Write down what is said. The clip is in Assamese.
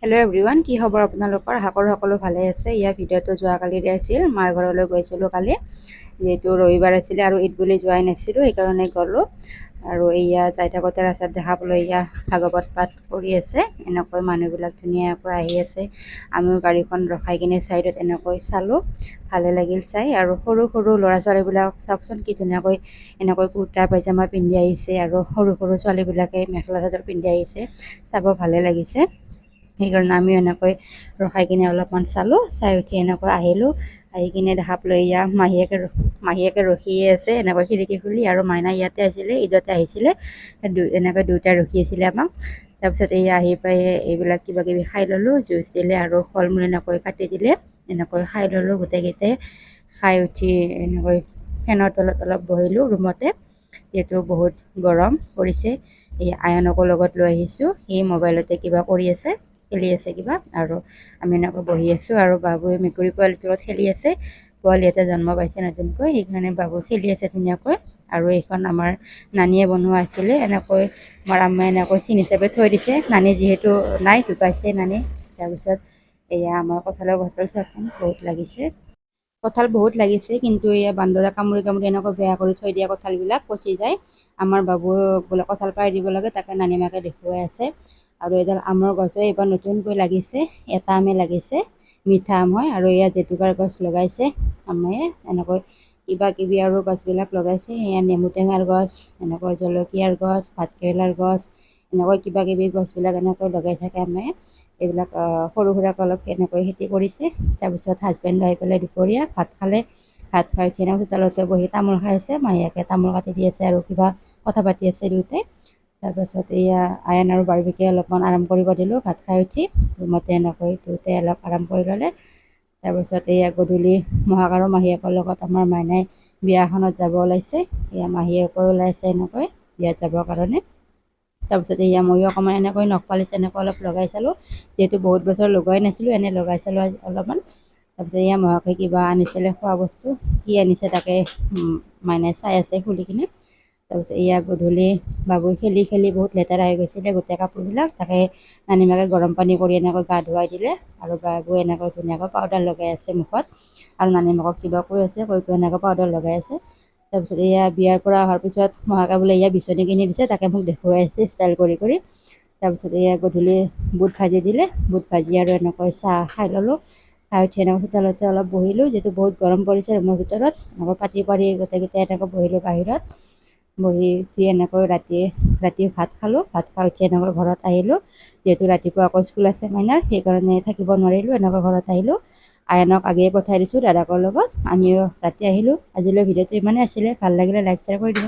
হেল্ল' এভৰিৱান, কি খবৰ আপোনালোকৰ? আশা কৰোঁ সকলো ভালে আছে। ইয়াৰ ভিডিঅ'টো যোৱাকালিৰে আছিল। মাৰ ঘৰলৈ গৈছিলোঁ কালি, যিহেতু ৰবিবাৰ আছিলে আৰু ঈদ বুলি যোৱাই নাছিলোঁ, সেইকাৰণে গ'লোঁ। আৰু এয়া যাই থাকোঁতে ৰাস্তাত দেখা পালোঁ এয়া ভাগৱত পাঠ কৰি আছে। এনেকৈ মানুহবিলাক ধুনীয়াকৈ আহি আছে। আমিও গাড়ীখন ৰখাই কিনে ছাইডত এনেকৈ চালোঁ, ভালে লাগিল চাই। আৰু সৰু সৰু ল'ৰা ছোৱালীবিলাক চাওকচোন কি ধুনীয়াকৈ এনেকৈ কুৰ্তা পায়জামা পিন্ধি আহিছে, আৰু সৰু সৰু ছোৱালীবিলাকে মেখেলা চাদৰ পিন্ধি আহিছে। চাব ভালে লাগিছে। সেইকাৰণে আমিও এনেকৈ ৰখাই কিনে অলপমান চালোঁ, চাই উঠি এনেকৈ আহিলোঁ। আহি কিনে দেখা পালোঁ এয়া মাহীয়েকে ৰখিয়ে আছে এনেকৈ খিৰিকী খুলি, আৰু মাইনা ইয়াতে আছিলে, ঈদতে আহিছিলে। এনেকৈ দুয়োটাই ৰখি আছিলে আমাক। তাৰপিছত এয়া আহি পাই এইবিলাক কিবা কিবি খাই ল'লোঁ, জুচ দিলে আৰু ফল মূল এনেকৈ কাটি দিলে, এনেকৈ খাই ল'লোঁ গোটেইকেইটাই। খাই উঠি এনেকৈ ফেনৰ তলত অলপ বহিলোঁ ৰুমতে, যিহেতু বহুত গৰম পৰিছে। এই আয়নকো লগত লৈ আহিছোঁ, সি মোবাইলতে কিবা কৰি আছে, খেলি আছে কিবা, আৰু আমি এনেকৈ বহি আছোঁ। আৰু বাবুৱে মেকুৰী পোৱালিটোৰ লগত খেলি আছে। পোৱালি এটা জন্ম পাইছে নতুনকৈ, সেইকাৰণে বাবু খেলি আছে ধুনীয়াকৈ। আৰু এইখন আমাৰ নানীয়ে বনোৱা আছিলে, এনেকৈ আমাৰ আম্মাই এনেকৈ চিন হিচাপে থৈ দিছে। নানী যিহেতু নাই, ঢুকাইছে নানী। তাৰপিছত এয়া আমাৰ কঁঠালৰ গছডাল চাওকচোন, বহুত লাগিছে। কঁঠাল বহুত লাগিছে, কিন্তু এয়া বান্দৰে কামুৰি কামুৰি এনেকৈ বেয়া কৰি থৈ দিয়া কঁঠালবিলাক পচি যায়। আমাৰ বাবুৱে বোলে কঁঠাল পাৰি দিব লাগে, তাকে নানী মাকে দেখুৱাই আছে। আৰু এডাল আমৰ গছো এইবাৰ নতুনকৈ লাগিছে, এটা আমে লাগিছে, মিঠা আম হয়। আৰু ইয়াত জেতুকাৰ গছ লগাইছে আম্মায়ে, এনেকৈ কিবা কিবি আৰু গছবিলাক লগাইছে। এয়া নেমু টেঙাৰ গছ, এনেকৈ জলকীয়াৰ গছ, ভাতকেৰেলাৰ গছ, এনেকৈ কিবা কিবি গছবিলাক এনেকৈ লগাই থাকে আম্মায়ে। এইবিলাক সৰু সুৰাকৈ অলপ এনেকৈ খেতি কৰিছে। তাৰপিছত হাজবেণ্ড আহি পেলাই দুপৰীয়া ভাত খালে। ভাত খাই উঠি চোতালতে বহি তামোল খাই আছে, মাহীয়েকে তামোল কাটি দি আছে আৰু কিবা কথা পাতি আছে দুয়োটাই। তাৰপাছত এয়া আয়ন আৰু বাৰ্বিকে অলপমান আৰাম কৰিব দিলোঁ ভাত খাই উঠি। ৰুমতে এনেকৈ দুয়োটাই অলপ আৰাম কৰি ল'লে। তাৰপিছত এয়া গধূলি মহাক আৰু মাহীয়েকৰ লগত আমাৰ মাইনাই বিয়া এখনত যাব ওলাইছে। এয়া মাহীয়েকো ওলাইছে এনেকৈ বিয়াত যাবৰ কাৰণে। তাৰপিছত এয়া ময়ো অকণমান এনেকৈ নখ পালিচ এনেকৈ অলপ লগাই চালোঁ, যিহেতু বহুত বছৰ লগোৱাই নাছিলোঁ, এনেই লগাই চালোঁ অলপমান। তাৰপিছত এয়া মহাকে কিবা আনিছিলে খোৱা বস্তু, কি আনিছে তাকে মাইনাই চাই আছে খুলি কিনে। তাৰপিছত এয়া গধূলি বাবুই খেলি খেলি বহুত লেতেৰা হৈ গৈছিলে গোটেই কাপোৰবিলাক, তাকে নানীমাকে গৰম পানী কৰি এনেকৈ গা ধুৱাই দিলে। আৰু বাবুয়ে এনেকৈ ধুনীয়াকৈ পাউডাৰ লগাই আছে মুখত, আৰু নানীমাকক কিবা কৈ আছে, কৈ এনেকৈ পাউডাৰ লগাই আছে। তাৰপিছত এয়া বিয়াৰ পৰা অহাৰ পিছত মহাকে বোলে এয়া বিচনী কিনি দিছে, তাকে মোক দেখুৱাই আছে ষ্টাইল কৰি কৰি। তাৰপিছত এয়া গধূলি বুট ভাজি দিলে, বুট ভাজি আৰু এনেকৈ চাহ খাই ল'লোঁ। খাই উঠি এনেকৈ চোতালতে অলপ বহিলোঁ, যিহেতু বহুত গৰম পৰিছে ৰুমৰ ভিতৰত। এনেকৈ পাতি পাৰি গোটেইকেইটাই এনেকৈ বহিলোঁ বাহিৰত। বহি উঠি এনেকৈ ৰাতি ভাত খালোঁ। ভাত খাই উঠি এনেকৈ ঘৰত আহিলোঁ, যিহেতু ৰাতিপুৱা আকৌ স্কুল আছে মাইনাৰ, সেইকাৰণে থাকিব নোৱাৰিলোঁ, এনেকৈ ঘৰত আহিলোঁ। আয়নক আগেয়ে পঠাই দিছোঁ দাদাকৰ লগত, আমিও ৰাতি আহিলোঁ। আজিলৈ ভিডিঅ'টো ইমানেই আছিলে, ভাল লাগিলে লাইক শ্বেয়াৰ কৰি দিব।